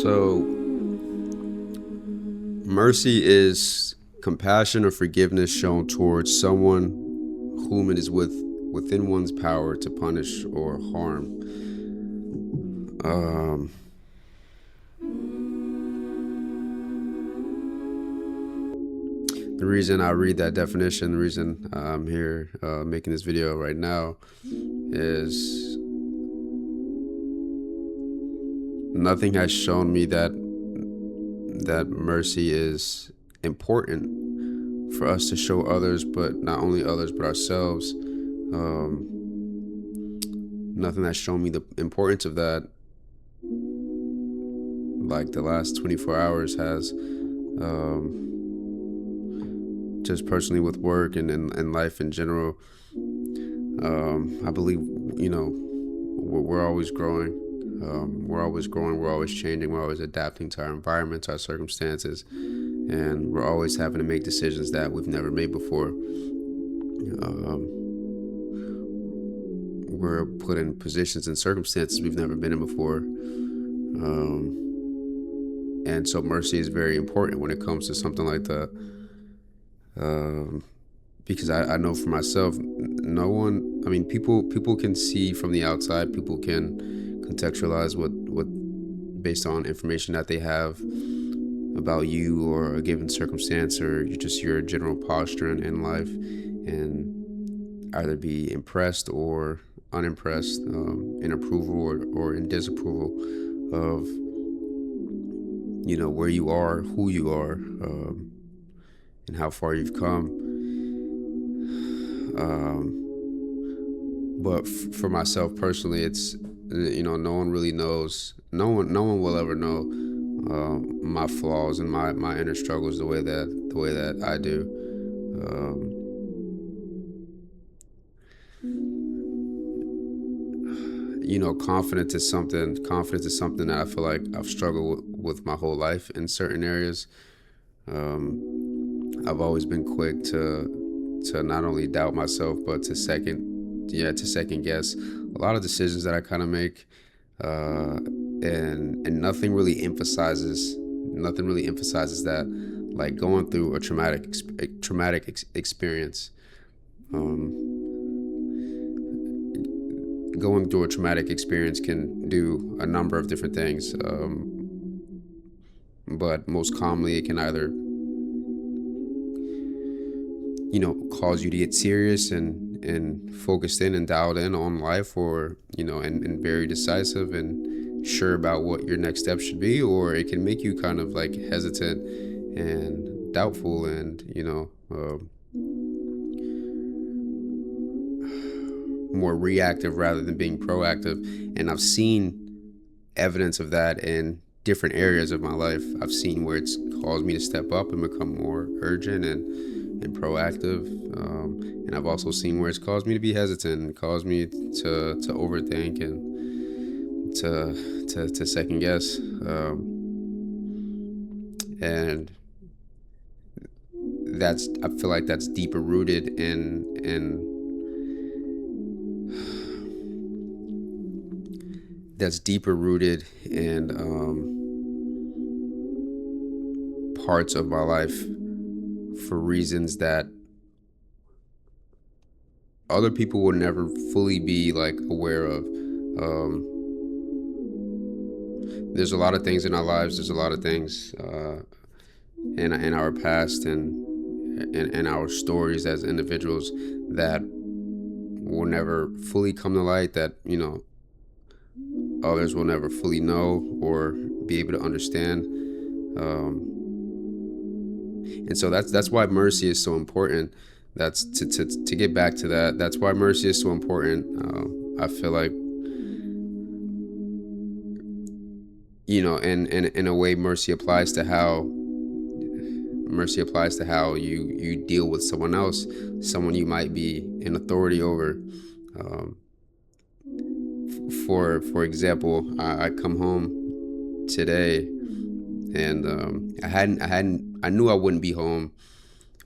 So, mercy is compassion or forgiveness shown towards someone whom it is within one's power to punish or harm. Um, the reason I read that definition, the reason I'm here making this video right now, is nothing has shown me that mercy is important for us to show others, but not only others but ourselves. Nothing has shown me the importance of that like the last 24 hours has. Just personally with work and life in general. I believe, we're always growing. We're always growing, we're always changing, we're always adapting to our environment, to our circumstances, and we're always having to make decisions that we've never made before. We're put in positions and circumstances we've never been in before. And so mercy is very important when it comes to something like that. Because I know for myself, people can see from the outside, people can contextualize what based on information that they have about you or a given circumstance or just your general posture in life, and either be impressed or unimpressed, in approval or in disapproval of where you are, who you are, and how far you've come. But for myself personally, it's no one really knows. No one will ever know my flaws and my inner struggles the way that I do. Confidence is something that I feel like I've struggled with my whole life in certain areas. I've always been quick to not only doubt myself, but to second guess a lot of decisions that I kind of make, and nothing really emphasizes that, like going through a traumatic experience. Going through a traumatic experience can do a number of different things, but most commonly it can either cause you to get serious and focused in and dialed in on life, or and very decisive and sure about what your next step should be, or it can make you kind of like hesitant and doubtful and more reactive rather than being proactive. And I've seen evidence of that in different areas of my life. I've seen where it's caused me to step up and become more urgent and proactive, and I've also seen where it's caused me to be hesitant and caused me to overthink and to second guess, and I feel like that's deeper rooted in parts of my life for reasons that other people will never fully be like aware of. There's a lot of things in our lives. There's a lot of things in our past and our stories as individuals that will never fully come to light, that others will never fully know or be able to understand. And so that's why mercy is so important. That's to get back to that. That's why mercy is so important. I feel like in a way, mercy applies to how you deal with someone else, someone you might be in authority over. For example, I come home today, and I knew I wouldn't be home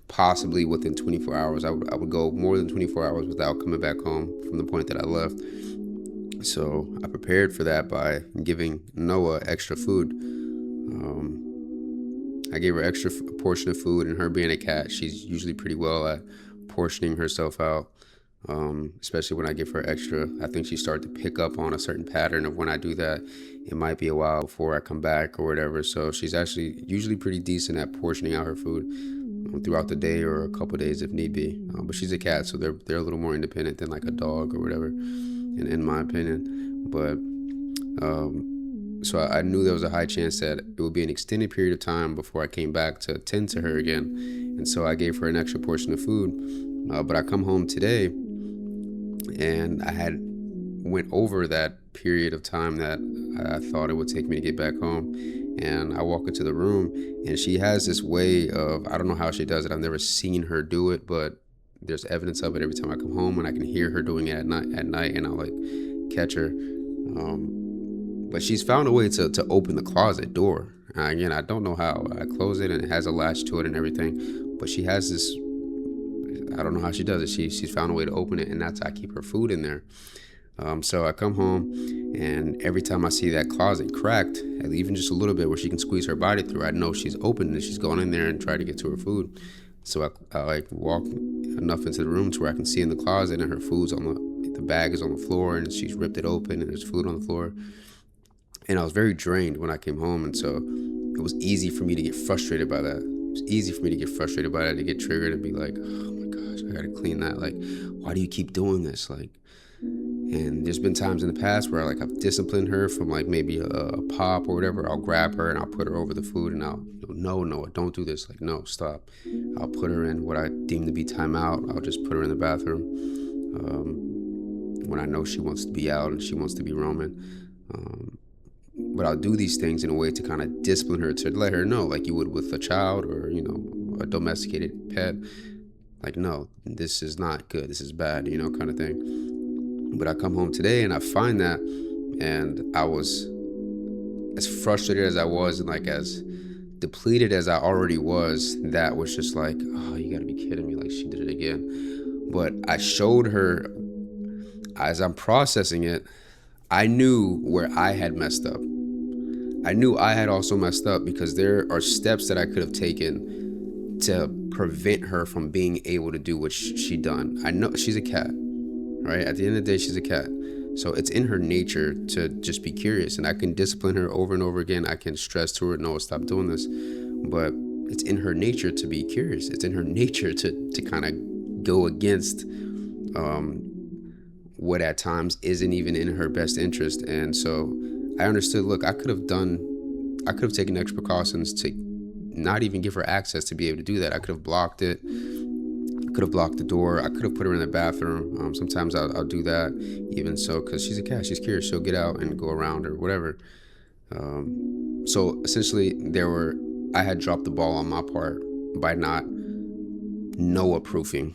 possibly within 24 hours. I would go more than 24 hours without coming back home from the point that I left. So I prepared for that by giving Noah extra food. I gave her extra portion of food, and her being a cat, she's usually pretty well at portioning herself out. Especially when I give her extra, I think she started to pick up on a certain pattern of when I do that. It might be a while before I come back or whatever. So she's actually usually pretty decent at portioning out her food throughout the day or a couple days if need be. But she's a cat, so they're a little more independent than like a dog or whatever, in my opinion. But so I knew there was a high chance that it would be an extended period of time before I came back to tend to her again. And so I gave her an extra portion of food. But I come home today, and I had went over that period of time that I thought it would take me to get back home. And I walk into the room, and she has this way of, I don't know how she does it. I've never seen her do it, but there's evidence of it every time I come home, and I can hear her doing it at night, and I'll like catch her. But she's found a way to open the closet door. Again, I don't know how. I close it, and it has a latch to it and everything. But she has this, I don't know how she does it. She's found a way to open it, and that's how I keep her food in there. So I come home, and every time I see that closet cracked, even just a little bit where she can squeeze her body through, I know she's opened and she's gone in there and tried to get to her food. So I like walk enough into the room to where I can see in the closet, and her food's on the bag is on the floor, and she's ripped it open, and there's food on the floor. And I was very drained when I came home, and so it was easy for me to get frustrated by that. It was easy for me to get frustrated by that, to get triggered and be like, oh my gosh, I gotta clean that. Like, why do you keep doing this? Like, and there's been times in the past where like I've disciplined her from like maybe a pop or whatever. I'll grab her and I'll put her over the food, and I'll, no, don't do this. Like, no, stop. I'll put her in what I deem to be timeout. I'll just put her in the bathroom when I know she wants to be out and she wants to be roaming. But I'll do these things in a way to kind of discipline her, to let her know, like you would with a child or, a domesticated pet. Like, no, this is not good. This is bad, kind of thing. But I come home today and I find that, and I was as frustrated as I was, and like as depleted as I already was. That was just like, oh, you gotta be kidding me. Like, she did it again. But I showed her, as I'm processing it, I knew where I had messed up. I knew I had also messed up because there are steps that I could have taken to prevent her from being able to do what she done. I know she's a cat, right? At the end of the day, she's a cat. So it's in her nature to just be curious, and I can discipline her over and over again. I can stress to her, no, stop doing this. But it's in her nature to be curious. It's in her nature to kind of go against what at times isn't even in her best interest. And so I understood, look, I could have taken extra precautions to not even give her access to be able to do that. I could have blocked it. I could have blocked the door. I could have put her in the bathroom. Sometimes I'll do that, even so, because she's a cat. She's curious. She'll get out and go around or whatever. So essentially, I had dropped the ball on my part by not Noah-proofing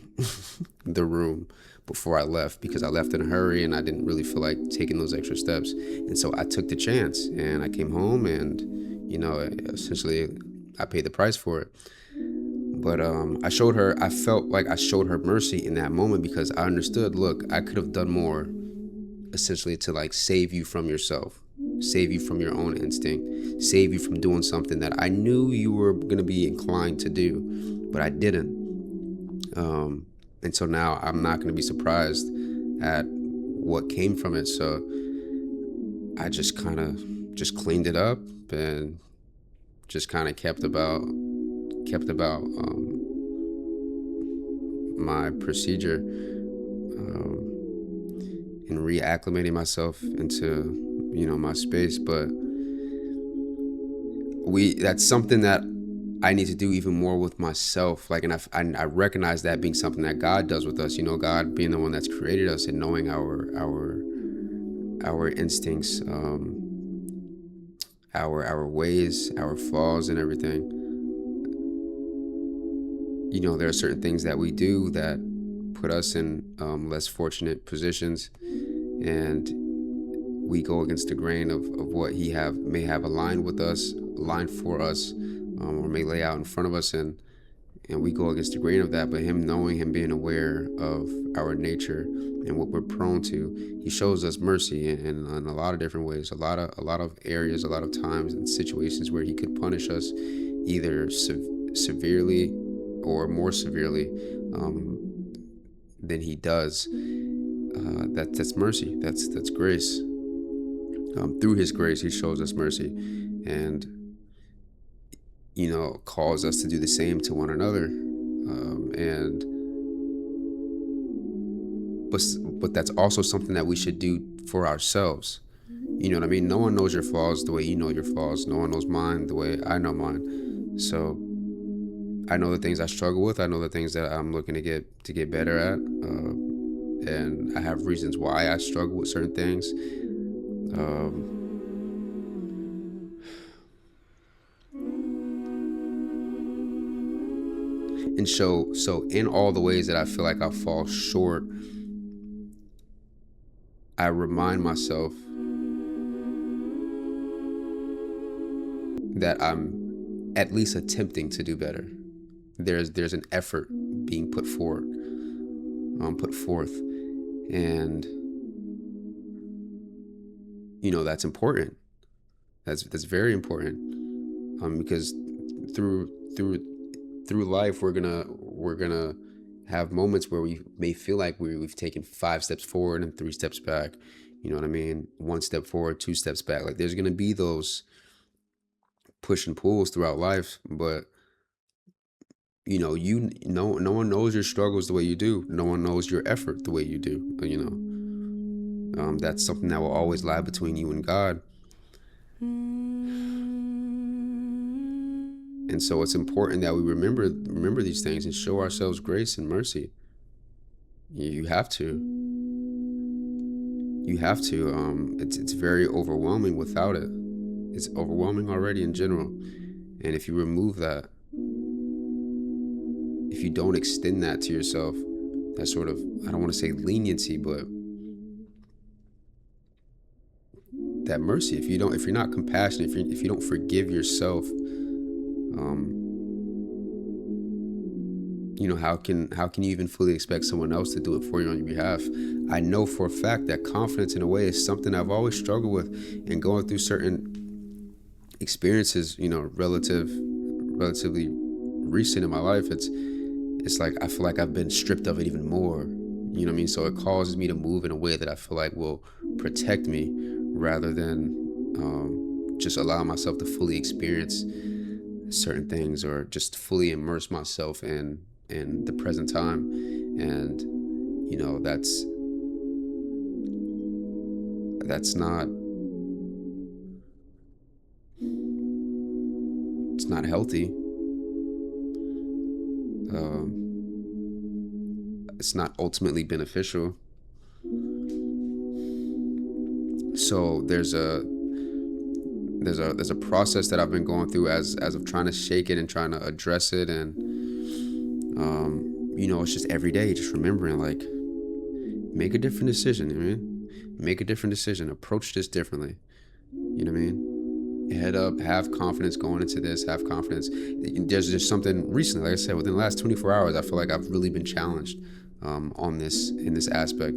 the room before I left, because I left in a hurry and I didn't really feel like taking those extra steps. And so I took the chance, and I came home, and essentially I paid the price for it. But I felt like I showed her mercy in that moment, because I understood, look, I could have done more, essentially, to like save you from yourself, save you from your own instinct, save you from doing something that I knew you were going to be inclined to do, but I didn't. And so now I'm not going to be surprised at what came from it. So I just kind of just cleaned it up and just kind of kept about my procedure, and reacclimating myself into my space. But that's something that I need to do even more with myself. Like, and I recognize that being something that God does with us. God being the one that's created us and knowing our instincts, our ways, our flaws, and everything. There are certain things that we do that put us in less fortunate positions, and we go against the grain of what He may have aligned for us, or may lay out in front of us, and we go against the grain of that. But Him knowing, Him being aware of our nature, and what we're prone to. He shows us mercy in a lot of different ways, a lot of areas, a lot of times and situations where he could punish us either severely or more severely than he does. That's mercy. That's grace. Through his grace, he shows us mercy, and calls us to do the same to one another. And but that's also something that we should do for ourselves. You know what I mean? No one knows your flaws the way you know your flaws. No one knows mine the way I know mine. So I know the things I struggle with. I know the things that I'm looking to get better at, and I have reasons why I struggle with certain things. And so in all the ways that I feel like I fall short, I remind myself that I'm at least attempting to do better. There's an effort being put forth, and that's important. That's very important, because through life we're gonna have moments where we may feel like we've taken 5 steps forward and 3 steps back. You know what I mean? 1 step forward, 2 steps back. Like, there's gonna be those push and pulls throughout life, but no one knows your struggles the way you do. No one knows your effort the way you do. That's something that will always lie between you and God. And so it's important that we remember these things and show ourselves grace and mercy. You have to. It's very overwhelming without it. It's overwhelming already in general. And if you remove that, if you don't extend that to yourself, that sort of, I don't want to say leniency, but that mercy, if you're not compassionate, if you don't forgive yourself, how can you even fully expect someone else to do it for you on your behalf? I know for a fact that confidence, in a way, is something I've always struggled with, and going through certain experiences, relatively recent in my life, it's like I feel like I've been stripped of it even more. You know what I mean? So it causes me to move in a way that I feel like will protect me, rather than just allow myself to fully experience certain things, or just fully immerse myself in the present time. And that's not, it's not healthy. It's not ultimately beneficial. So there's a process that I've been going through as of trying to shake it and trying to address it. And it's just every day just remembering, like, make a different decision. Make a different decision, approach this differently. You know what I mean? Head up, have confidence going into this, have confidence. There's just something recently, like I said, within the last 24 hours, I feel like I've really been challenged in this aspect.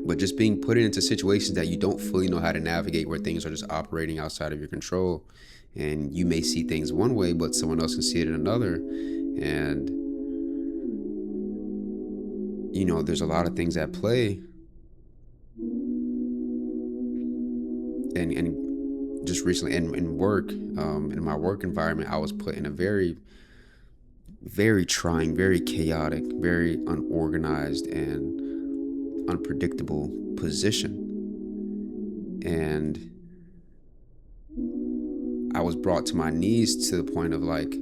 But just being put into situations that you don't fully know how to navigate, where things are just operating outside of your control, and you may see things one way, but someone else can see it in another. And there's a lot of things at play. And just recently in work, in my work environment, I was put in a very, very trying, very chaotic, very unorganized and unpredictable position. And I was brought to my knees to the point of, like,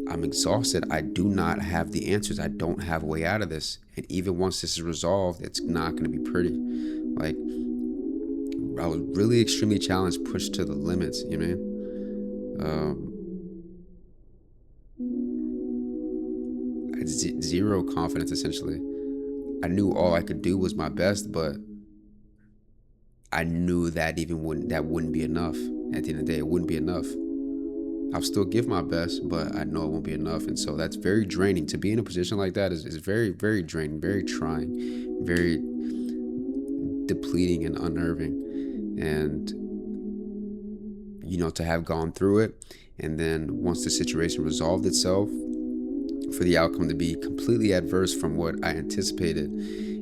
I'm exhausted. I do not have the answers. I don't have a way out of this. And even once this is resolved, it's not going to be pretty. Like, I was really extremely challenged, pushed to the limits, I had zero confidence, essentially. I knew all I could do was my best, but I knew that wouldn't be enough. At the end of the day, it wouldn't be enough. I'll still give my best, but I know it won't be enough. And so that's very draining. To be in a position like that is very, very draining, very trying, very depleting and unnerving. And, to have gone through it, and then once the situation resolved itself, for the outcome to be completely adverse from what I anticipated,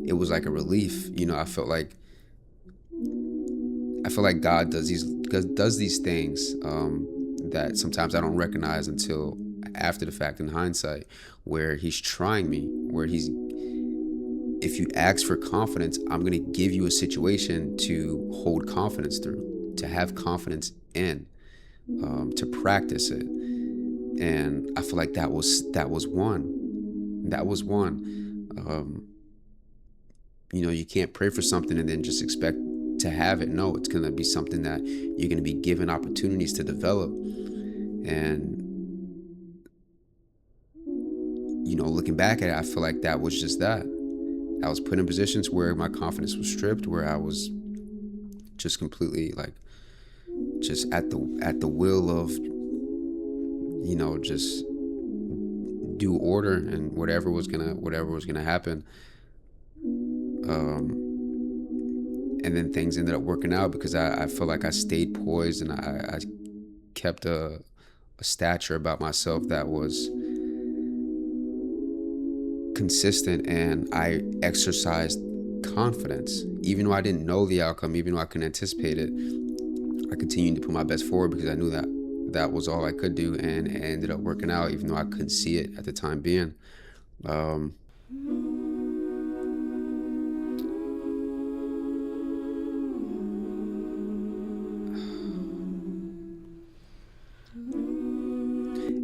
it was like a relief. I felt like God does these things that sometimes I don't recognize until after the fact, in hindsight, where he's trying me, if you ask for confidence, I'm going to give you a situation to hold confidence through, to have confidence in, to practice it. And I feel like that was one. You can't pray for something and then just expect to have it. No, it's going to be something that you're going to be given opportunities to develop. And, looking back at it, I feel like that was just that. I was put in positions where my confidence was stripped, where I was just completely just at the will of, just due order and whatever was gonna happen. And then things ended up working out because I feel like I stayed poised, and I kept a stature about myself that was consistent, and I exercised confidence. Even though I didn't know the outcome, even though I couldn't anticipate it, I continued to put my best forward because I knew that was all I could do, and it ended up working out, even though I couldn't see it at the time being.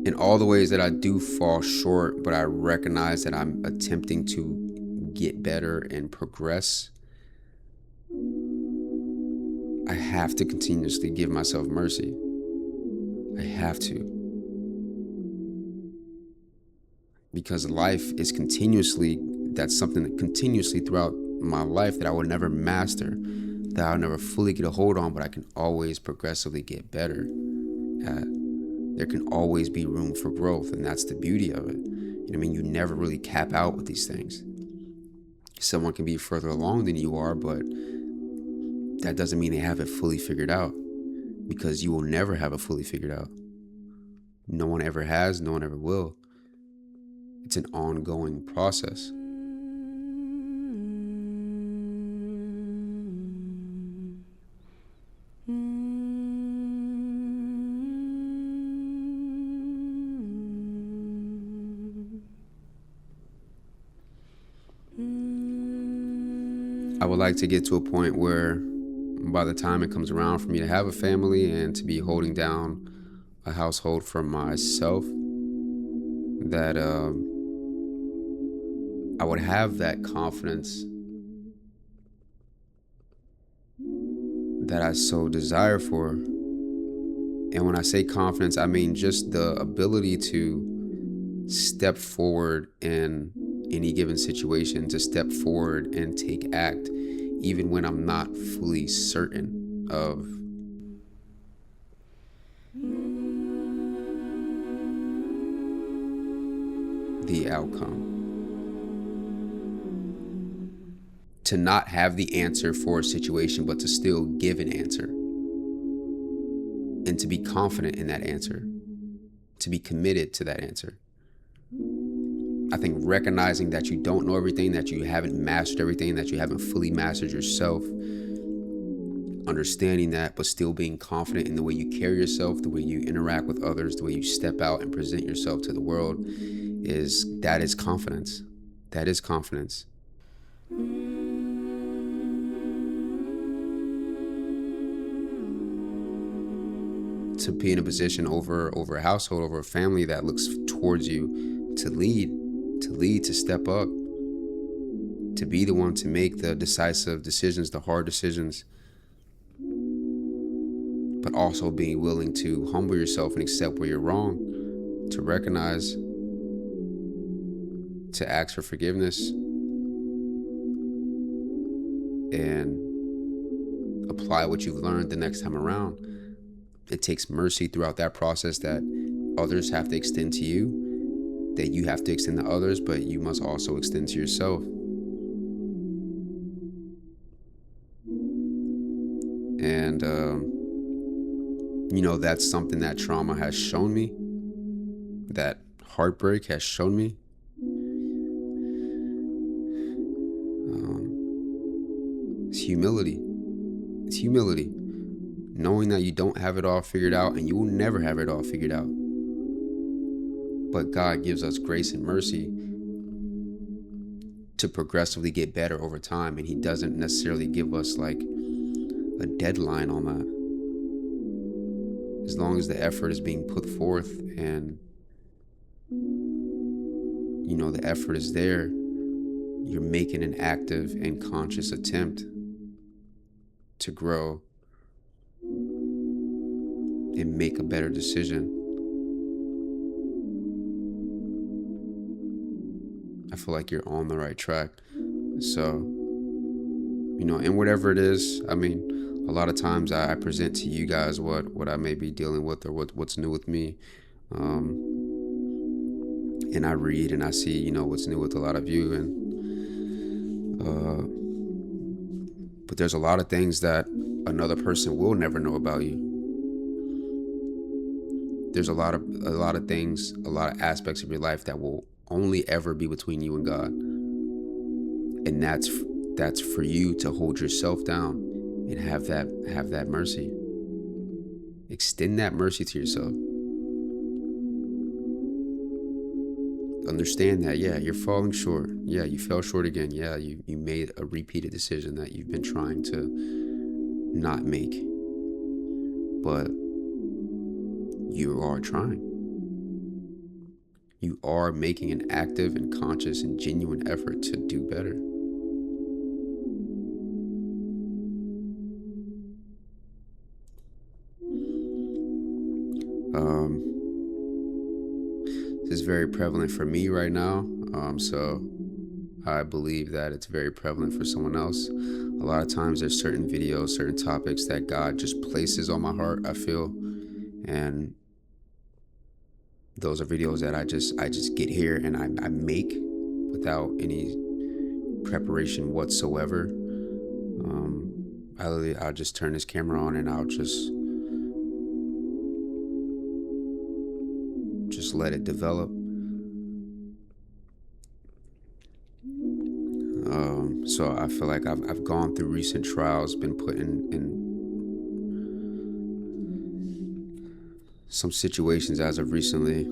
In all the ways that I do fall short, but I recognize that I'm attempting to get better and progress, I have to continuously give myself mercy. I have to. Because life is that's something that continuously throughout my life that I will never master, that I'll never fully get a hold on, but I can always progressively get better at. There can always be room for growth, and that's the beauty of it. You never really cap out with these things. Someone can be further along than you are, but that doesn't mean they have it fully figured out, because you will never have it fully figured out. No one ever has, no one ever will. It's an ongoing process. I would like to get to a point where by the time it comes around for me to have a family and to be holding down a household for myself, that I would have that confidence that I so desire for. And when I say confidence, I mean just the ability to step forward in any given situation, to step forward and take act, even when I'm not fully certain of the outcome. To not have the answer for a situation, but to still give an answer. And to be confident in that answer. To be committed to that answer. I think recognizing that you don't know everything, that you haven't mastered everything, that you haven't fully mastered yourself, understanding that, but still being confident in the way you carry yourself, the way you interact with others, the way you step out and present yourself to the world, that is confidence. That is confidence. To be in a position over a household, over a family that looks towards you, to lead, to step up, to be the one to make the decisive decisions, the hard decisions, but also being willing to humble yourself and accept where you're wrong, to recognize, to ask for forgiveness, and apply what you've learned the next time around. it takes mercy throughout that process that others have to extend to you, that you have to extend to others, but you must also extend to yourself. And, that's something that trauma has shown me, that heartbreak has shown me. It's humility. It's humility. Knowing that you don't have it all figured out, and you will never have it all figured out. But God gives us grace and mercy to progressively get better over time, and He doesn't necessarily give us like a deadline on that. As long as the effort is being put forth and the effort is there, you're making an active and conscious attempt to grow and make a better decision. I feel like you're on the right track. So, and whatever it is, I mean, a lot of times I present to you guys what I may be dealing with, or what's new with me. And I read and I see, what's new with a lot of you. But there's a lot of things that another person will never know about you. There's a lot of things, a lot of aspects of your life that will only ever be between you and God. And that's for you to hold yourself down and have that mercy. Extend that mercy to yourself. Understand that, yeah, you're falling short. Yeah, you fell short again. Yeah, you made a repeated decision that you've been trying to not make. But you are trying. You are making an active and conscious and genuine effort to do better. This is very prevalent for me right now. So I believe that it's very prevalent for someone else. A lot of times there's certain videos, certain topics that God just places on my heart, I feel. And those are videos that I just get here and I make without any preparation whatsoever. I'll just turn this camera on and I'll just let it develop. So I feel like I've gone through recent trials, been put in some situations as of recently,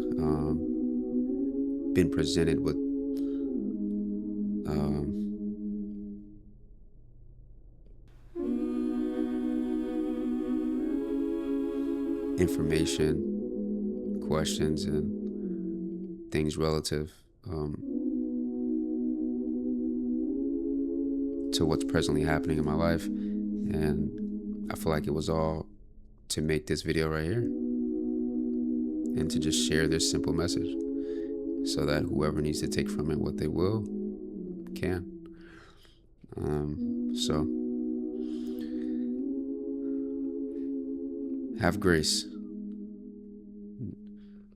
been presented with information, questions, and things relative to what's presently happening in my life. And I feel like it was all to make this video right here and to just share this simple message so that whoever needs to take from it what they will can. So have grace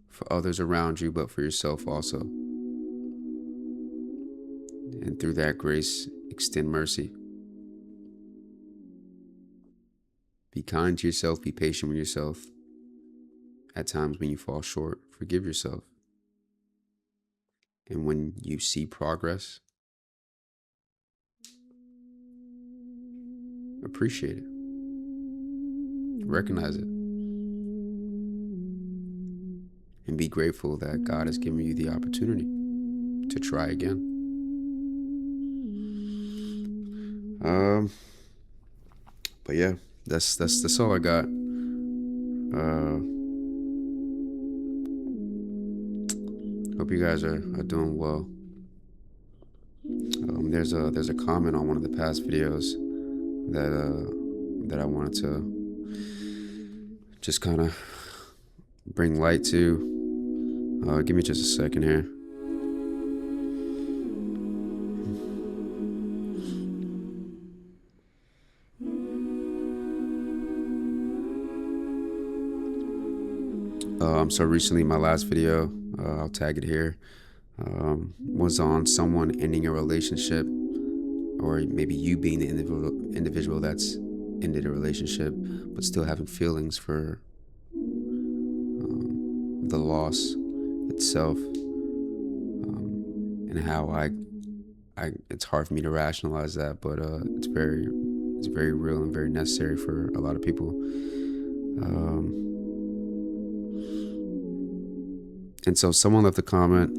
for others around you, but for yourself also. And through that grace, extend mercy. Be kind to yourself, be patient with yourself. At times when you fall short, forgive yourself. And when you see progress, appreciate it. Recognize it. And be grateful that God has given you the opportunity to try again. But yeah, that's all I got. Hope you guys are doing well. There's a comment on one of the past videos that I wanted to just kind of bring light to. Give me just a second here. So recently, my last video, I'll tag it here, was on someone ending a relationship, or maybe you being the individual that's ended a relationship, but still having feelings for the loss itself, and how it's hard for me to rationalize that, but it's very real and very necessary for a lot of people. And so someone left a comment.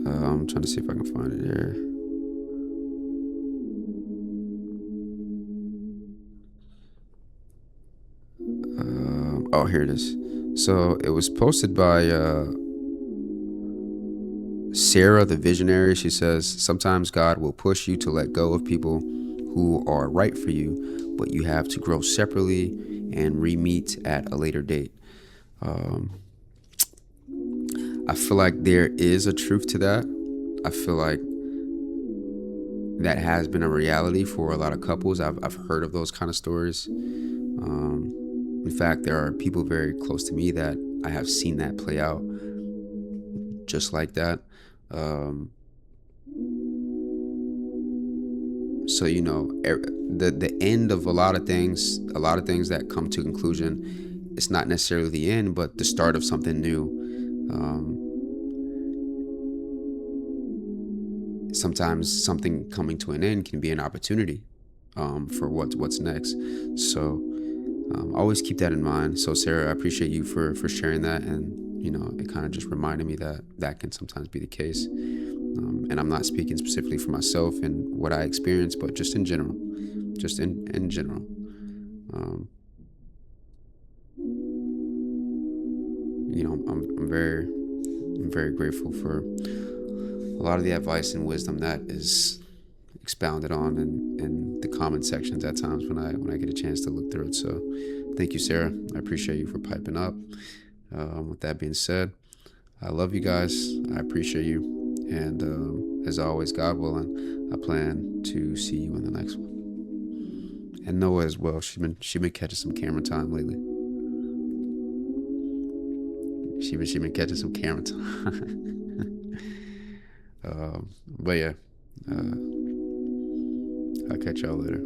I'm trying to see if I can find it here. Oh, here it is. So it was posted by Sarah the Visionary. She says, sometimes God will push you to let go of people who are right for you, but you have to grow separately and re-meet at a later date. I feel like there is a truth to that. I feel like that has been a reality for a lot of couples. I've heard of those kind of stories. In fact, there are people very close to me that I have seen that play out just like that. So, you know, the end of a lot of things that come to conclusion, it's not necessarily the end, but the start of something new. Sometimes something coming to an end can be an opportunity for what's next. So always keep that in mind. So Sarah, I appreciate you for sharing that, and you know, it kind of just reminded me that that can sometimes be the case. And I'm not speaking specifically for myself and what I experienced, but just in general, in general. You know, I'm very grateful for a lot of the advice and wisdom that is expounded on in the comment sections at times when I get a chance to look through it. So thank you, Sarah. I appreciate you for piping up. With that being said, I love you guys. I appreciate you. And as always, God willing, I plan to see you in the next one. And Noah as well. She's been catching some camera time lately. She been catching some camera time. But yeah, I'll catch y'all later.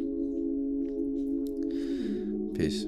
Peace.